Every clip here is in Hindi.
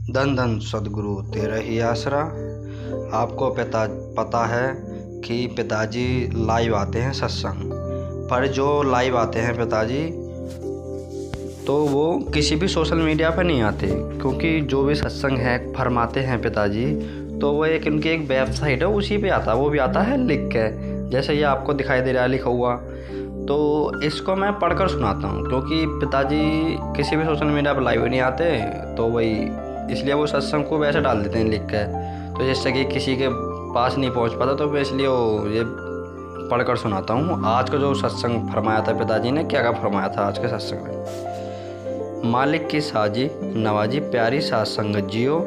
धन धन सद्गुरु तेरा ही आसरा। आपको पता है कि पिताजी लाइव आते हैं सत्संग पर। जो लाइव आते हैं पिताजी तो वो किसी भी सोशल मीडिया पर नहीं आते, क्योंकि जो भी सत्संग है फरमाते हैं पिताजी तो वो उनकी एक वेबसाइट है, उसी पे आता है। वो भी आता है लिख के, जैसे ये आपको दिखाई दे रहा है लिखा हुआ। तो इसको मैं पढ़कर सुनाता हूँ, क्योंकि पिताजी किसी भी सोशल मीडिया पर लाइव नहीं आते, तो वही इसलिए वो सत्संग को वैसे डाल देते हैं लिख के, तो जिससे कि किसी के पास नहीं पहुँच पाता। तो मैं इसलिए वो ये पढ़कर सुनाता हूँ। आज का जो सत्संग फरमाया था पिताजी ने, क्या फरमाया था आज के सत्संग में। मालिक की साजी नवाजी प्यारी सात संगत जियो,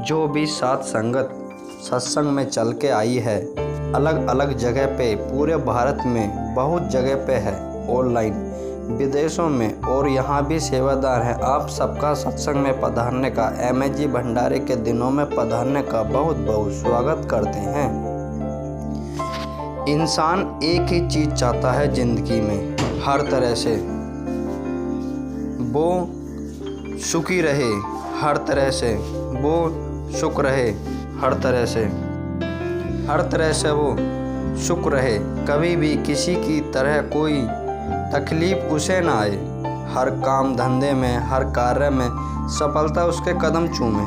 जो भी सात संगत सत्संग में चल के आई है, अलग अलग जगह पे पूरे भारत में बहुत जगह पे है, ऑनलाइन विदेशों में, और यहाँ भी सेवादार हैं। आप सबका सत्संग में पधारने का, MSG भंडारे के दिनों में पधारने का बहुत बहुत स्वागत करते हैं। इंसान एक ही चीज़ चाहता है ज़िंदगी में, हर तरह से वो सुखी रहे, हर तरह से वो सुख रहे, हर तरह से वो सुख रहे, कभी भी किसी की तरह कोई तकलीफ़ उसे ना आए। हर काम धंधे में, हर कार्य में सफलता उसके कदम चूमे,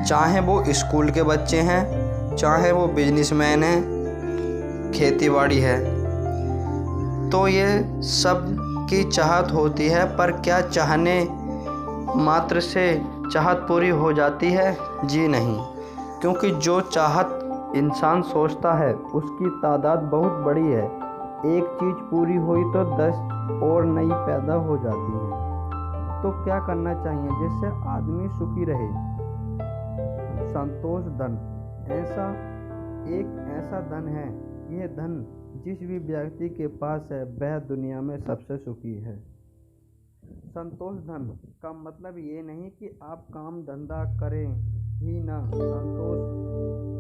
चाहे वो स्कूल के बच्चे हैं, चाहे वो बिजनेसमैन हैं, खेतीबाड़ी है। तो ये सब की चाहत होती है, पर क्या चाहने मात्र से चाहत पूरी हो जाती है? जी नहीं, क्योंकि जो चाहत इंसान सोचता है उसकी तादाद बहुत बड़ी है। एक चीज़ पूरी हुई तो 10 और नई पैदा हो जाती हैं। तो क्या करना चाहिए जिससे आदमी सुखी रहे? संतोष धन ऐसा धन है, यह धन जिस भी व्यक्ति के पास है वह दुनिया में सबसे सुखी है। संतोष धन का मतलब ये नहीं कि आप काम धंधा करें ही ना, संतोष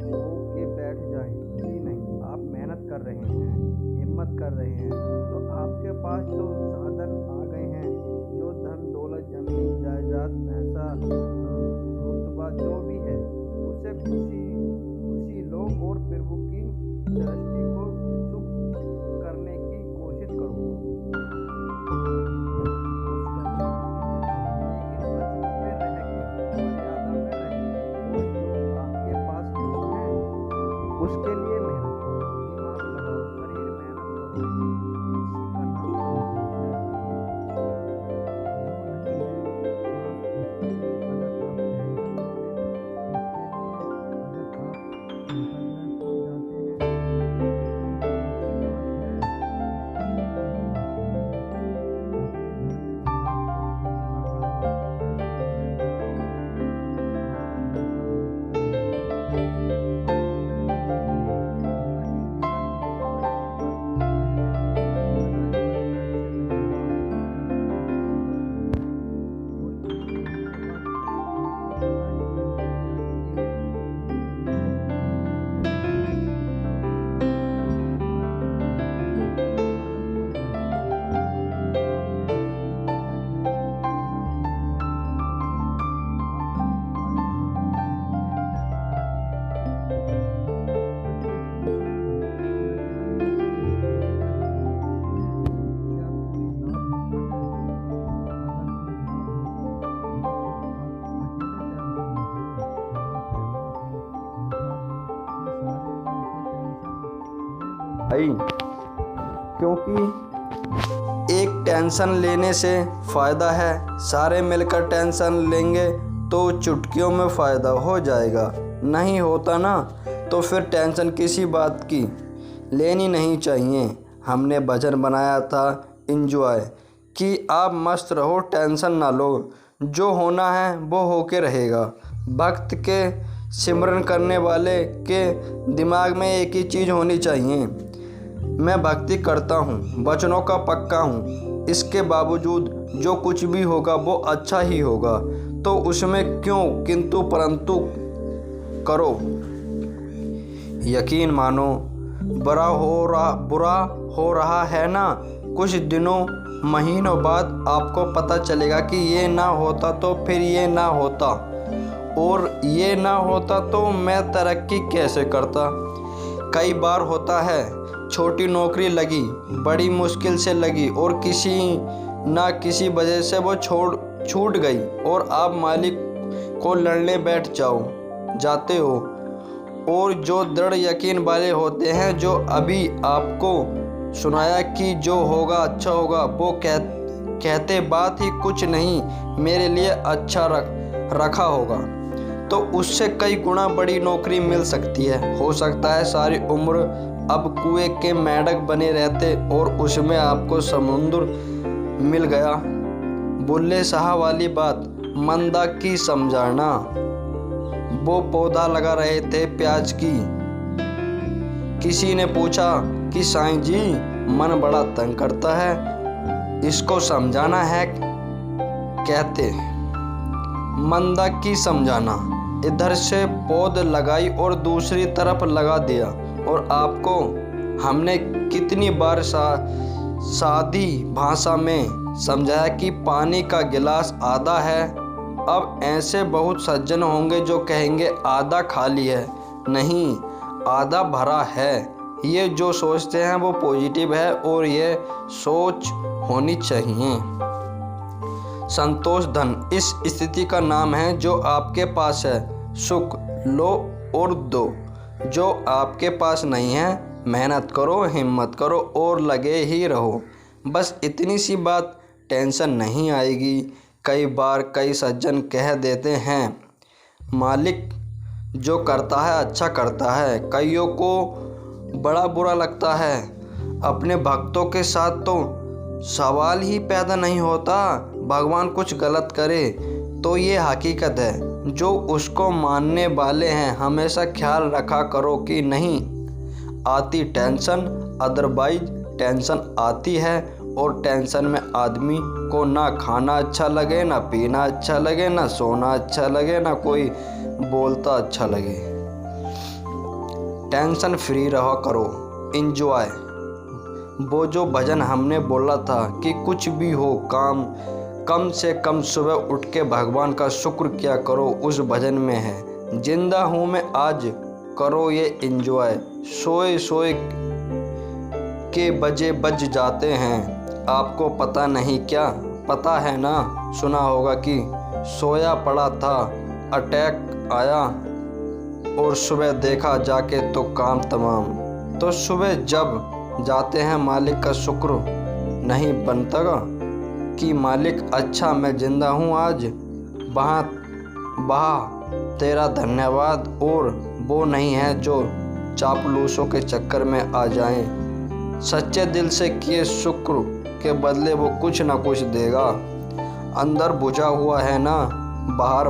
हो के बैठ जाएं ही नहीं। आप मेहनत कर रहे हैं, हिम्मत कर रहे हैं, तो आपके पास जो साधन आ गए हैं, जो धन दौलत जमीन जायदाद पैसा रुतबा जो भी है, उसे खुशी लो और प्रभु की दृष्टि को सुख करने की कोशिश करो। उसके लिए मेहनत करो, दिमाग लगाओ, शरीर मेहनत करो। इसी का नाम क्योंकि एक टेंशन लेने से फ़ायदा है, सारे मिलकर टेंशन लेंगे तो चुटकियों में फ़ायदा हो जाएगा। नहीं होता ना, तो फिर टेंशन किसी बात की लेनी नहीं चाहिए। हमने भजन बनाया था एंजॉय कि आप मस्त रहो, टेंशन ना लो, जो होना है वो होके रहेगा। भक्त के सिमरन करने वाले के दिमाग में एक ही चीज़ होनी चाहिए, मैं भक्ति करता हूँ, वचनों का पक्का हूँ, इसके बावजूद जो कुछ भी होगा वो अच्छा ही होगा। तो उसमें क्यों किंतु परंतु करो, यकीन मानो बुरा हो रहा है ना, कुछ दिनों महीनों बाद आपको पता चलेगा कि ये ना होता तो फिर ये ना होता, और ये ना होता तो मैं तरक्की कैसे करता। कई बार होता है, छोटी नौकरी लगी, बड़ी मुश्किल से लगी और किसी ना किसी वजह से वो छूट गई और आप मालिक को लड़ने बैठ जाते हो। और जो दृढ़ यकीन वाले होते हैं, जो अभी आपको सुनाया कि जो होगा अच्छा होगा, वो कहते बात ही कुछ नहीं मेरे लिए अच्छा रखा होगा, तो उससे कई गुना बड़ी नौकरी मिल सकती है। हो सकता है सारी उम्र अब कुएं के मेंढक बने रहते और उसमें आपको समुद्र मिल गया। बुल्ले शाह वाली बात मंदा की समझाना। वो पौधा लगा रहे थे प्याज की। किसी ने पूछा कि साईं जी, मन बड़ा तंग करता है, इसको समझाना है कहते। मंदा की समझाना। इधर से पौध लगाई और दूसरी तरफ लगा दिया, और आपको हमने कितनी बार सादी भाषा में समझाया कि पानी का गिलास आधा है। अब ऐसे बहुत सज्जन होंगे जो कहेंगे आधा खाली है, नहीं आधा भरा है। ये जो सोचते हैं वो पॉजिटिव है और ये सोच होनी चाहिए। संतोष धन इस स्थिति का नाम है जो आपके पास है। सुख लो और दो। जो आपके पास नहीं है, मेहनत करो, हिम्मत करो और लगे ही रहो। बस इतनी सी बात, टेंशन नहीं आएगी। कई बार कई सज्जन कह देते हैं, मालिक जो करता है अच्छा करता है। कईयों को बड़ा बुरा लगता है। अपने भक्तों के साथ तो सवाल ही पैदा नहीं होता, भगवान कुछ गलत करे तो ये हकीकत है। जो उसको मानने वाले हैं, हमेशा ख्याल रखा करो कि नहीं आती टेंशन, अदरवाइज टेंशन आती है। और टेंशन में आदमी को ना खाना अच्छा लगे, ना पीना अच्छा लगे, ना सोना अच्छा लगे, ना कोई बोलता अच्छा लगे। टेंशन फ्री रहा करो, एंजॉय। वो जो भजन हमने बोला था कि कुछ भी हो काम, कम से कम सुबह उठ के भगवान का शुक्र किया करो, उस भजन में है जिंदा हूँ मैं आज, करो ये एंजॉय। सोए सोए के बजे बज जाते हैं, आपको पता नहीं क्या पता है ना। सुना होगा कि सोया पड़ा था, अटैक आया और सुबह देखा जाके तो काम तमाम। तो सुबह जब जाते हैं मालिक का शुक्र नहीं बनता कि मालिक अच्छा मैं जिंदा हूँ आज, बहा तेरा धन्यवाद। और वो नहीं है जो चापलूसों के चक्कर में आ जाएं। सच्चे दिल से किए शुक्र के बदले वो कुछ ना कुछ देगा। अंदर बुझा हुआ है ना, बाहर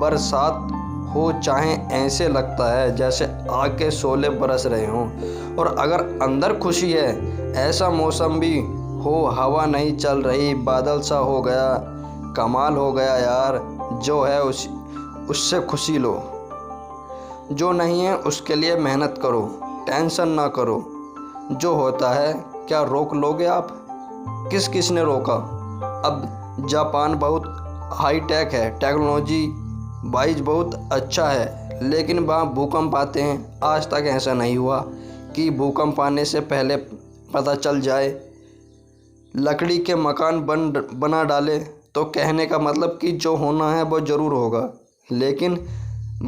बरसात हो चाहे ऐसे लगता है जैसे आग के शोले बरस रहे हों। और अगर अंदर खुशी है, ऐसा मौसम भी हो, हवा नहीं चल रही, बादल सा हो गया, कमाल हो गया यार। जो है उससे खुशी लो, जो नहीं है उसके लिए मेहनत करो, टेंशन ना करो। जो होता है क्या रोक लोगे आप? किसने रोका? अब जापान बहुत हाई टेक है, टेक्नोलॉजी वाइज बहुत अच्छा है, लेकिन वहाँ भूकंप आते हैं। आज तक ऐसा नहीं हुआ कि भूकंप आने से पहले पता चल जाए। लकड़ी के मकान बना डाले तो कहने का मतलब कि जो होना है वो ज़रूर होगा, लेकिन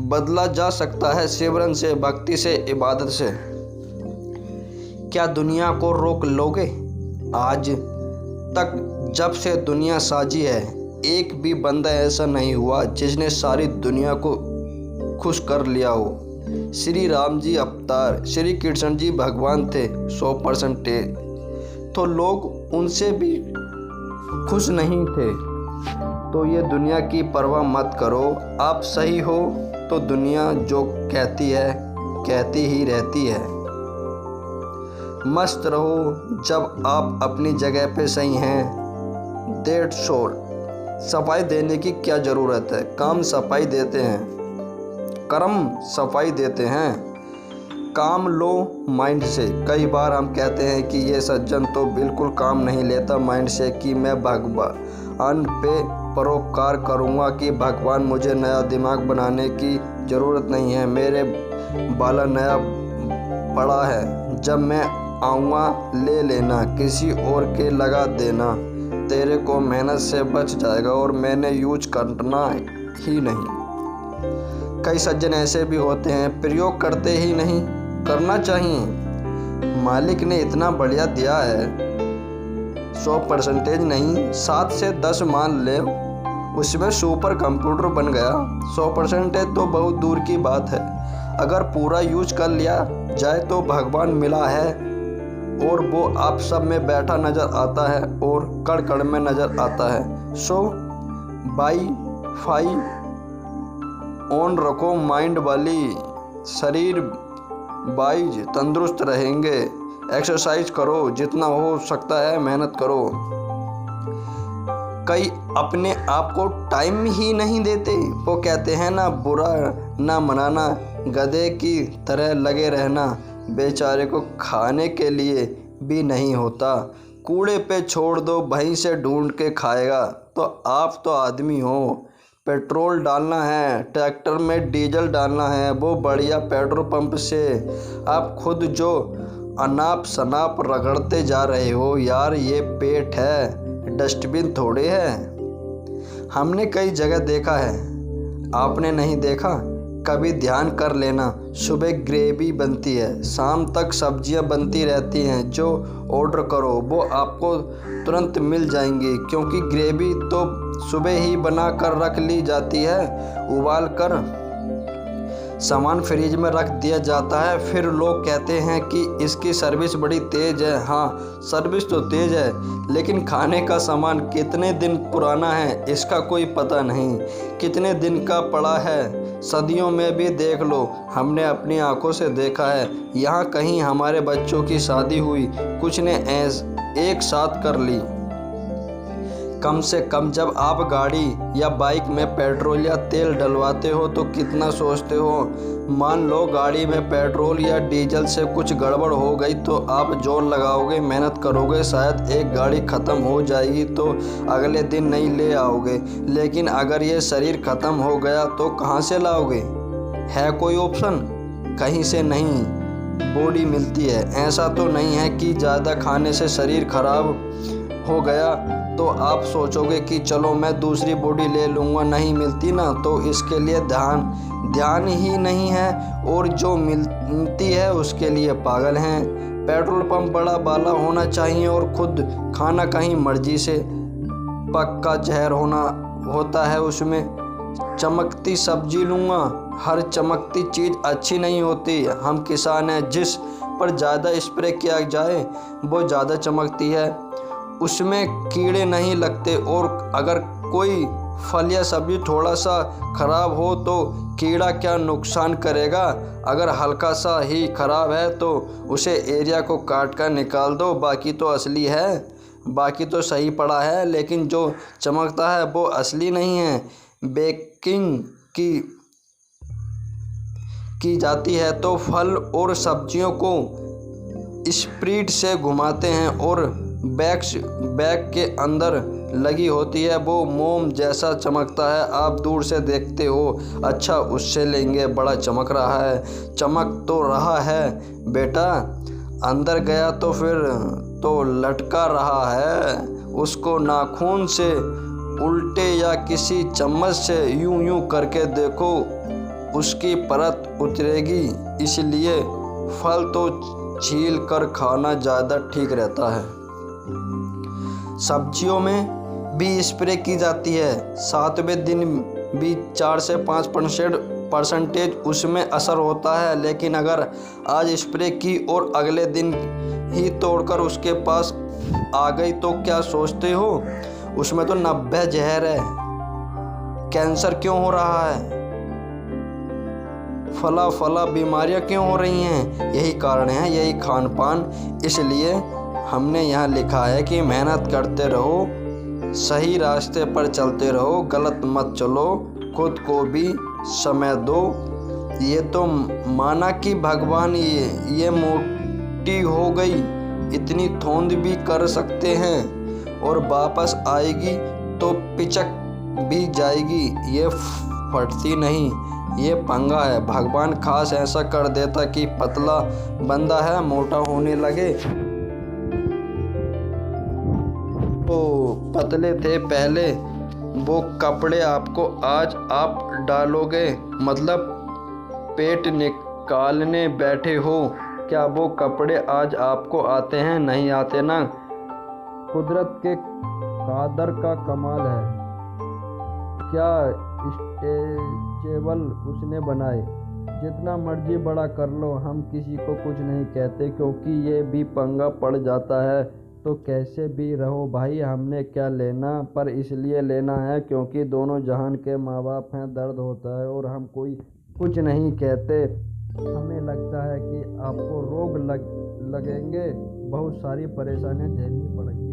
बदला जा सकता है सिमरन से, भक्ति से, इबादत से। क्या दुनिया को रोक लोगे? आज तक जब से दुनिया साजी है, एक भी बंदा ऐसा नहीं हुआ जिसने सारी दुनिया को खुश कर लिया हो। श्री राम जी अवतार, श्री कृष्ण जी भगवान थे 100%, तो लोग उनसे भी खुश नहीं थे। तो ये दुनिया की परवाह मत करो। आप सही हो तो दुनिया जो कहती है कहती ही रहती है। मस्त रहो जब आप अपनी जगह पे सही हैं। That's all. सफाई देने की क्या ज़रूरत है? काम सफाई देते हैं, कर्म सफाई देते हैं। काम लो माइंड से। कई बार हम कहते हैं कि ये सज्जन तो बिल्कुल काम नहीं लेता माइंड से कि मैं भगवान पे परोपकार करूँगा कि भगवान मुझे नया दिमाग बनाने की ज़रूरत नहीं है, मेरे वाला नया पड़ा है, जब मैं आऊँगा ले लेना, किसी और के लगा देना, तेरे को मेहनत से बच जाएगा और मैंने यूज करना ही नहीं। कई सज्जन ऐसे भी होते हैं, प्रयोग करते ही नहीं, करना चाहिए। मालिक ने इतना बढ़िया दिया है, 100% नहीं, 7 से 10 मान ले, उसमें सुपर कंप्यूटर बन गया। 100% तो बहुत दूर की बात है, अगर पूरा यूज कर लिया जाए तो भगवान मिला है और वो आप सब में बैठा नज़र आता है और कण कण में नज़र आता है। सो वाईफाई ऑन रखो, माइंड वाली, शरीर वाइज तंदुरुस्त रहेंगे। एक्सरसाइज करो, जितना हो सकता है मेहनत करो। कई अपने आप को टाइम ही नहीं देते, वो कहते हैं ना बुरा ना मनाना, गधे की तरह लगे रहना, बेचारे को खाने के लिए भी नहीं होता, कूड़े पे छोड़ दो, वहीं से ढूंढ के खाएगा। तो आप तो आदमी हो, पेट्रोल डालना है, ट्रैक्टर में डीजल डालना है, वो बढ़िया पेट्रोल पंप से। आप खुद जो अनाप शनाप रगड़ते जा रहे हो यार, ये पेट है, डस्टबिन थोड़े है। हमने कई जगह देखा है, आपने नहीं देखा? कभी ध्यान कर लेना, सुबह ग्रेवी बनती है, शाम तक सब्जियां बनती रहती हैं, जो ऑर्डर करो वो आपको तुरंत मिल जाएंगी, क्योंकि ग्रेवी तो सुबह ही बना कर रख ली जाती है, उबाल कर सामान फ्रिज में रख दिया जाता है। फिर लोग कहते हैं कि इसकी सर्विस बड़ी तेज़ है। हाँ, सर्विस तो तेज़ है, लेकिन खाने का सामान कितने दिन पुराना है इसका कोई पता नहीं, कितने दिन का पड़ा है। सदियों में भी देख लो, हमने अपनी आंखों से देखा है। यहाँ कहीं हमारे बच्चों की शादी हुई, कुछ ने एक साथ कर ली। कम से कम जब आप गाड़ी या बाइक में पेट्रोल या तेल डलवाते हो तो कितना सोचते हो। मान लो गाड़ी में पेट्रोल या डीजल से कुछ गड़बड़ हो गई तो आप जोर लगाओगे, मेहनत करोगे, शायद एक गाड़ी ख़त्म हो जाएगी तो अगले दिन नहीं ले आओगे। लेकिन अगर ये शरीर ख़त्म हो गया तो कहाँ से लाओगे? है कोई ऑप्शन? कहीं से नहीं बॉडी मिलती है। ऐसा तो नहीं है कि ज़्यादा खाने से शरीर खराब हो गया तो आप सोचोगे कि चलो मैं दूसरी बॉडी ले लूँगा, नहीं मिलती ना, तो इसके लिए ध्यान ही नहीं है, और जो मिलती है उसके लिए पागल हैं। पेट्रोल पंप बड़ा बाला होना चाहिए और खुद खाना कहीं मर्जी से, पक्का जहर होता है उसमें। चमकती सब्जी लूँगा, हर चमकती चीज़ अच्छी नहीं होती। हम किसान हैं, जिस पर ज़्यादा स्प्रे किया जाए वो ज़्यादा चमकती है, उसमें कीड़े नहीं लगते। और अगर कोई फल या सब्जी थोड़ा सा ख़राब हो तो कीड़ा क्या नुकसान करेगा? अगर हल्का सा ही ख़राब है तो उसे एरिया को काट कर निकाल दो, बाकी तो असली है, बाकी तो सही पड़ा है, लेकिन जो चमकता है वो असली नहीं है। बेकिंग की जाती है तो फल और सब्जियों को स्प्रीड से घुमाते हैं और बैग के अंदर लगी होती है, वो मोम जैसा चमकता है। आप दूर से देखते हो, अच्छा उससे लेंगे, बड़ा चमक रहा है। चमक तो रहा है बेटा, अंदर गया तो फिर तो लटका रहा है। उसको नाखून से उल्टे या किसी चम्मच से यूं करके देखो, उसकी परत उतरेगी। इसलिए फल तो छील कर खाना ज़्यादा ठीक रहता है। सब्जियों में भी स्प्रे की जाती है, 7वें दिन भी 4 से 5% उसमें असर होता है। लेकिन अगर आज स्प्रे की और अगले दिन ही तोड़कर उसके पास आ गई तो क्या सोचते हो? उसमें तो 90 जहर है। कैंसर क्यों हो रहा है? फला बीमारियां क्यों हो रही हैं? यही कारण है, यही खान पान। इसलिए हमने यहाँ लिखा है कि मेहनत करते रहो, सही रास्ते पर चलते रहो, गलत मत चलो, खुद को भी समय दो। ये तो माना कि भगवान ये मोटी हो गई, इतनी थोंद भी कर सकते हैं और वापस आएगी तो पिचक भी जाएगी, ये फटती नहीं। ये पंगा है, भगवान खास ऐसा कर देता कि पतला बंदा है मोटा होने लगे। तो पतले थे पहले, वो कपड़े आपको आज आप डालोगे, मतलब पेट निकालने बैठे हो। क्या वो कपड़े आज आपको आते हैं? नहीं आते ना। कुदरत के कादर का कमाल है, क्या स्ट्रेचेबल उसने बनाए। जितना मर्जी बड़ा कर लो, हम किसी को कुछ नहीं कहते, क्योंकि ये भी पंगा पड़ जाता है तो कैसे भी रहो भाई, हमने क्या लेना, पर इसलिए लेना है क्योंकि दोनों जहान के माँ बाप हैं। दर्द होता है और हम कोई कुछ नहीं कहते। हमें लगता है कि आपको रोग लगेंगे, बहुत सारी परेशानियां झेलनी पड़ेंगी।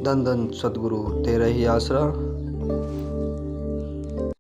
धन धन सद्गुरु तेरा ही आसरा।